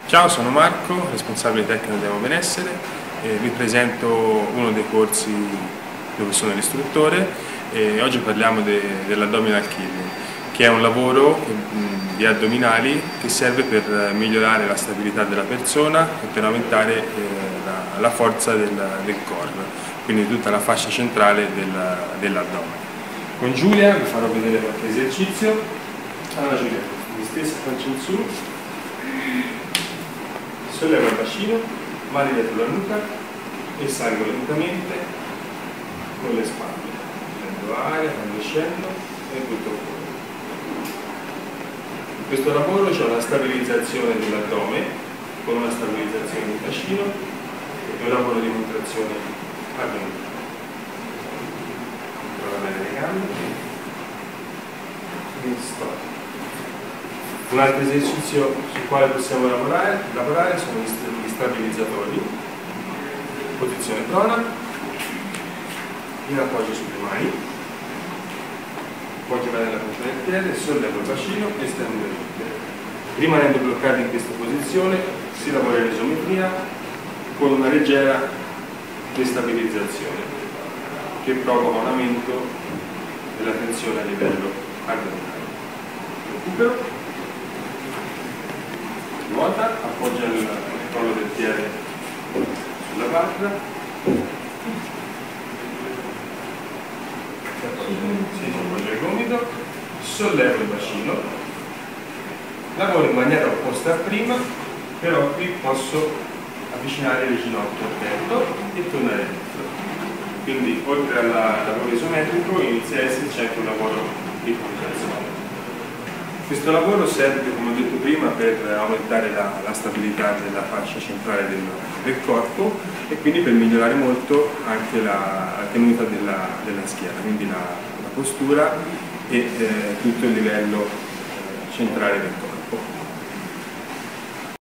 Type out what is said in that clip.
Ciao, sono Marco, responsabile tecnico della benessere, e vi presento uno dei corsi dove sono l'istruttore e oggi parliamo dell'abdominal killing, che è un lavoro di addominali che serve per migliorare la stabilità della persona e per aumentare la forza del core, quindi tutta la fascia centrale dell'addome. Con Giulia vi farò vedere qualche esercizio. Allora Giulia, mi stessa faccia in su. Solleva il bacino, mani dietro la nuca e salgo lentamente con le spalle. Prendo aria, quando scendo e butto fuori. In questo lavoro c'è una stabilizzazione dell'addome con una stabilizzazione del bacino e un lavoro di contrazione addominale. Controlla bene le gambe e stop. Un altro esercizio sul quale possiamo lavorare sono gli stabilizzatori, posizione prona, in appoggio sulle mani, appoggio bene la punta del piede, sollevo il bacino e stendo il piede. Rimanendo bloccati in questa posizione si lavora in isometria con una leggera destabilizzazione che provoca un aumento della tensione a livello addominale. Recupero. Ruota, appoggia il collo del piede sulla barra, si appoggia il gomito, sollevo il bacino, lavoro in maniera opposta a prima, però qui posso avvicinare le ginocchia al petto e tornare dentro. Quindi oltre al lavoro isometrico inizia a esserci anche un lavoro di contrazione. Questo lavoro serve, come ho detto prima, per aumentare la stabilità della fascia centrale del corpo e quindi per migliorare molto anche la tenuta della schiena, quindi la postura e tutto il livello centrale del corpo.